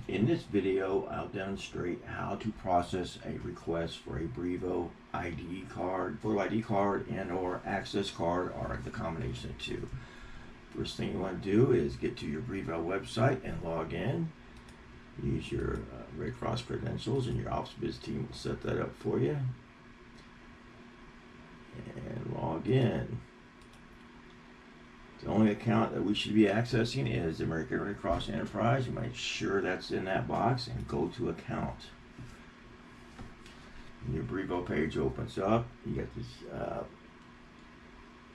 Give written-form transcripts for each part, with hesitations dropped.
In this video, I'll demonstrate how to process a request for a Brivo ID card, photo ID card, and or access card, or the combination of two. First thing you want to do is get to your Brivo website and log in. Use your Red Cross credentials, and your Ops Biz team will set that up for you. And log in. The only account that we should be accessing is the American Red Cross Enterprise. You make sure that's in that box and go to account. And your Brivo page opens up. You got these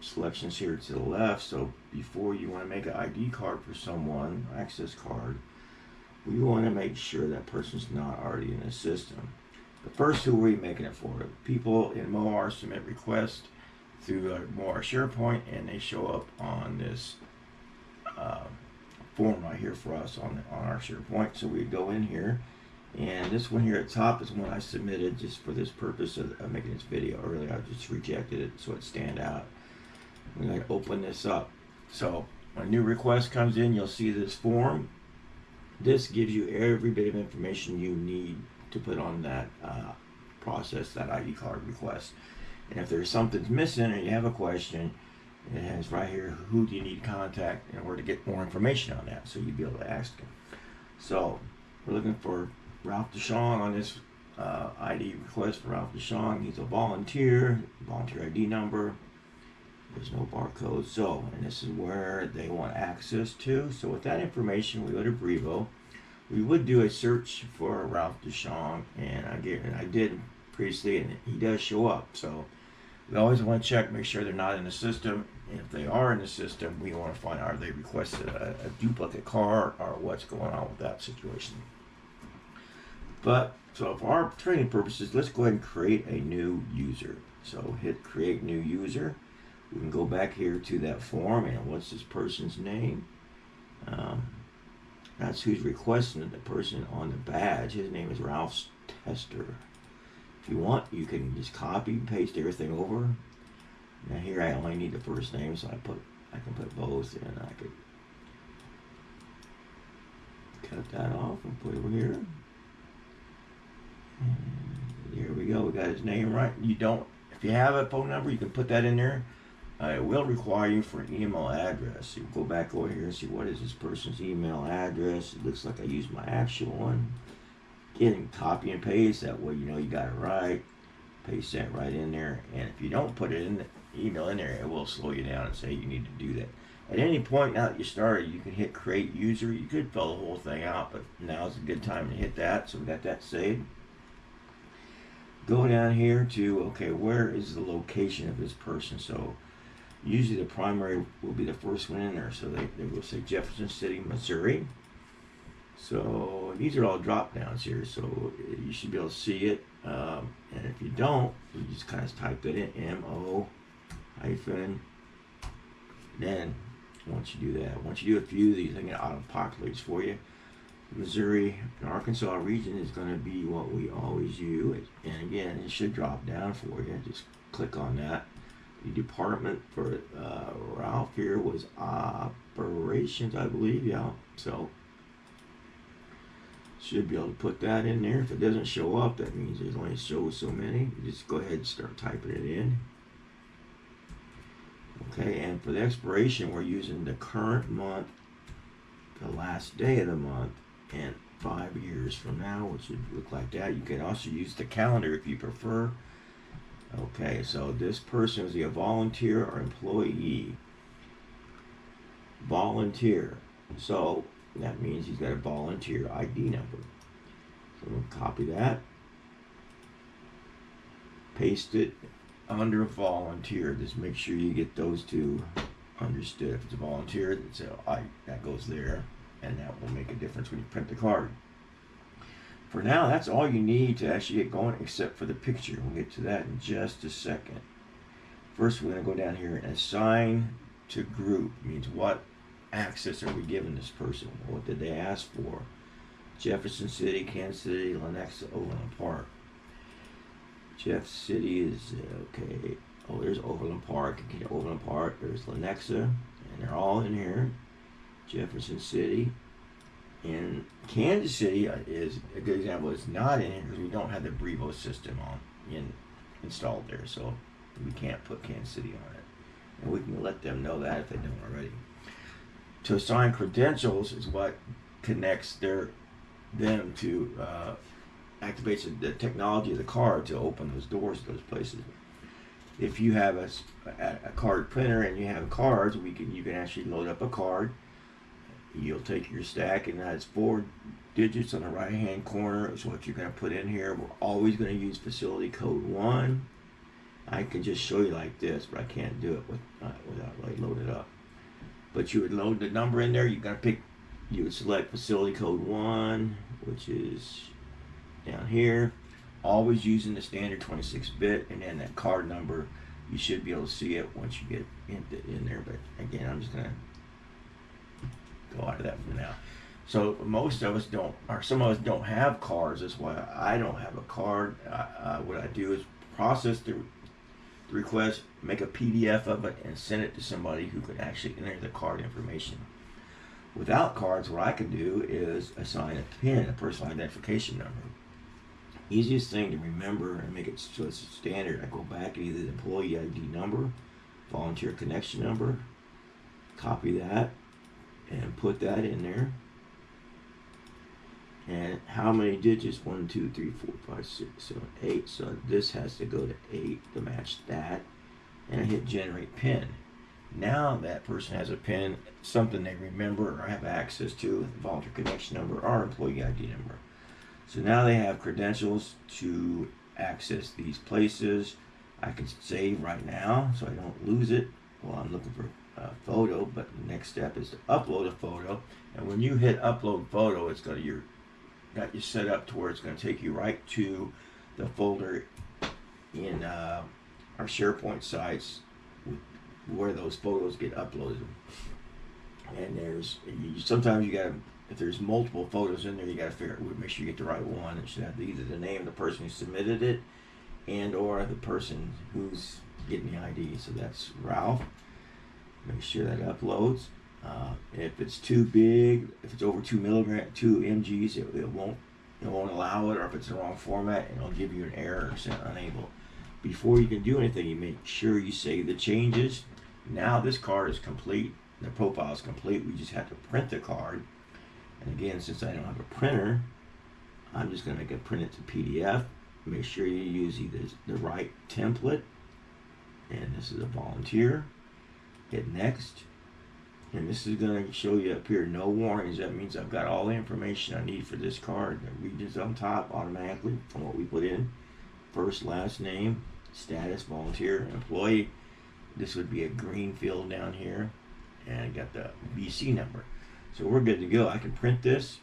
selections here to the left. So before you want to make an ID card for someone, access card, we want to make sure that person's not already in the system. But first, who are we making it for? People in MOR submit requests through MOR SharePoint, and they show up on this form right here for us on our SharePoint. So we go in here, and this one here at top is one I submitted just for this purpose of making this video. Earlier I just rejected it so it stand out. We're going to open this up. So when a new request comes in, you'll see this form. This gives you every bit of information you need to put on that process, that ID card request. And if there's something's missing or you have a question, it has right here, who do you need to contact in order to get more information on that, so you'd be able to ask him. So we're looking for Ralph DeShong on this ID request for Ralph DeShong. He's a volunteer ID number. There's no barcode. So, and this is where they want access to. So with that information, we go to Brivo. We would do a search for Ralph DeShong, and I did previously, and he does show up. So we always want to check, make sure they're not in the system. And if they are in the system, we want to find, are they requested a duplicate card, or what's going on with that situation. But so for our training purposes, let's go ahead and create a new user. So hit create new user. We can go back here to that form, and what's this person's name? That's who's requesting it, the person on the badge. His name is Ralph Tester. If you want, you can just copy and paste everything over. Now here I only need the first name, so I can put both, and I could cut that off and put it over here. And here we go. We got his name right. If you have a phone number, you can put that in there. It will require you for an email address. You go back over here and see what is this person's email address. It looks like I used my actual one. Again, copy and paste. That way you know you got it right. Paste that right in there. And if you don't put it in the email in there, it will slow you down and say you need to do that. At any point now that you started, you can hit create user. You could fill the whole thing out, but now is a good time to hit that. So we got that saved. Go down here to, okay, where is the location of this person? So usually the primary will be the first one in there. So they will say Jefferson City, Missouri. So these are all drop downs here, so you should be able to see it. And if you don't, you just kind of type that in, MO hyphen. Then once you do that, once you do a few of these, I think it auto-populates for you. Missouri and Arkansas region is going to be what we always use. And again, it should drop down for you. Just click on that. The department for Ralph here was operations, I believe. Yeah, so should be able to put that in there. If it doesn't show up, that means there's only so many. You just go ahead and start typing it in. Okay, and for the expiration, we're using the current month, the last day of the month, and 5 years from now, which would look like that. You can also use the calendar if you prefer. Okay, so this person is a volunteer or employee. Volunteer. So that means he's got a volunteer ID number. So we'll copy that. Paste it under volunteer. Just make sure you get those two understood. If it's a volunteer, that goes there, and that will make a difference when you print the card. For now, that's all you need to actually get going, except for the picture. We'll get to that in just a second. First, we're going to go down here and assign to group. It means what access are we giving this person? What did they ask for? Jefferson City, Kansas City, Lenexa, Overland Park. Jeff City is, okay. Oh, there's Overland Park. Overland Park. There's Lenexa, and they're all in here. Jefferson City. In Kansas City is a good example. It's not in here because we don't have the Brivo system installed there, so we can't put Kansas City on it. And we can let them know that if they don't already. To assign credentials is what connects them to activates the technology of the card to open those doors to those places. If you have a card printer and you have cards, you can actually load up a card. You'll take your stack, and that's 4 digits on the right hand corner is what you're going to put in here. We're always going to use facility code 1. I can just show you like this, but I can't do it without like load it up. But you would load the number in there. You would select facility code 1, which is down here. Always using the standard 26-bit, and then that card number, you should be able to see it once you get in there. But again, I'm just gonna go out of that for now. So most of us don't, or some of us don't have cards. That's why I don't have a card. What I do is process the request, make a PDF of it, and send it to somebody who can actually enter the card information. Without cards, what I can do is assign a PIN, a personal identification number. Easiest thing to remember and make it so it's standard. I go back to either the employee ID number, volunteer connection number, copy that, and put that in there. And how many digits? 1, 2, 3, 4, 5, 6, 7, 8. So this has to go to 8 to match that. And I hit generate PIN. Now that person has a PIN, something they remember or have access to, volunteer connection number or employee ID number. So now they have credentials to access these places. I can save right now so I don't lose it while I'm looking for a photo. But the next step is to upload a photo. And when you hit upload photo, it's got you set up to where it's going to take you right to the folder in our SharePoint sites where those photos get uploaded. And sometimes you got to, if there's multiple photos in there, you got to make sure you get the right one. It should have either the name of the person who submitted it and or the person who's getting the ID. So that's Ralph. Make sure that uploads. If it's too big, if it's over 2 mgs, it won't allow it, or if it's the wrong format, it'll give you an error saying unable. Before you can do anything, you make sure you save the changes. Now this card is complete. The profile is complete. We just have to print the card. And again, since I don't have a printer, I'm just going to print it to PDF. Make sure you use either the right template, and this is a volunteer. Hit next. And this is going to show you up here, no warnings. That means I've got all the information I need for this card. The regions on top automatically from what we put in. First, last name, status, volunteer, employee. This would be a green field down here. And I got the BC number. So we're good to go. I can print this.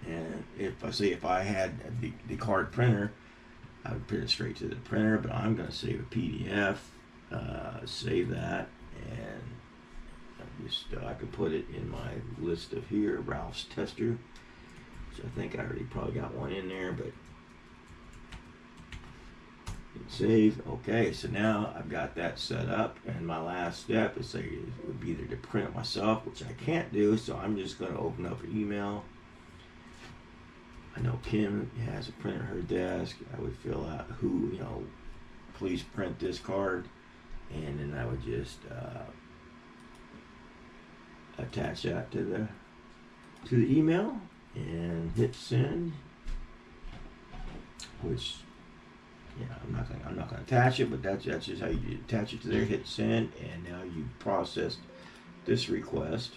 And if I had the card printer, I would print it straight to the printer. But I'm going to save a PDF. Save that. And I can put it in my list of here, Ralph's tester, which I think I already probably got one in there, but save. Okay, so now I've got that set up, and my last step would be either to print it myself, which I can't do, so I'm just going to open up an email. I know Kim has a printer at her desk. I would fill out please print this card, and then I would just attach that to the email and hit send. Which, I'm not gonna attach it, but that's just how you attach it to there. Hit send, and now you processed this request.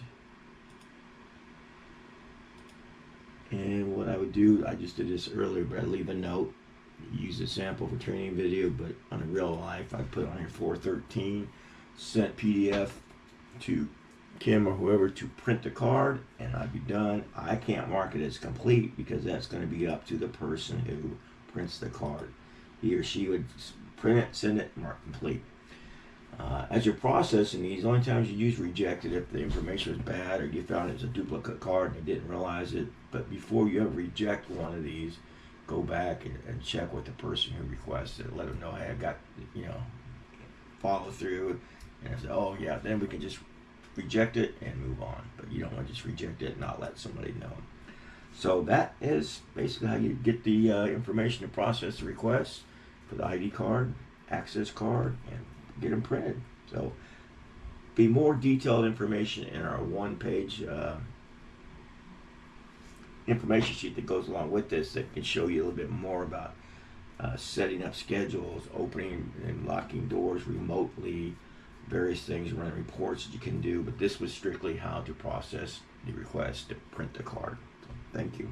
And what I would do, I just did this earlier, but I leave a note. Use a sample for training video, but on a real life, I put on here 413, sent PDF to Kim or whoever to print the card, and I'd be done. I can't mark it as complete because that's going to be up to the person who prints the card. He or she would print it, send it, mark complete. As you're processing these, the only times you use reject it if the information was bad or you found it was a duplicate card and you didn't realize it. But before you ever reject one of these, go back and check with the person who requested it. Let them know, hey, I got, follow through. And I say, oh yeah, then we can just reject it and move on. But you don't want to just reject it and not let somebody know. So that is basically how you get the information to process the request for the ID card, access card, and get them printed. So be more detailed information in our one-page information sheet that goes along with this that can show you a little bit more about setting up schedules, opening and locking doors remotely, various things, running reports that you can do. But this was strictly how to process the request to print the card. So, thank you.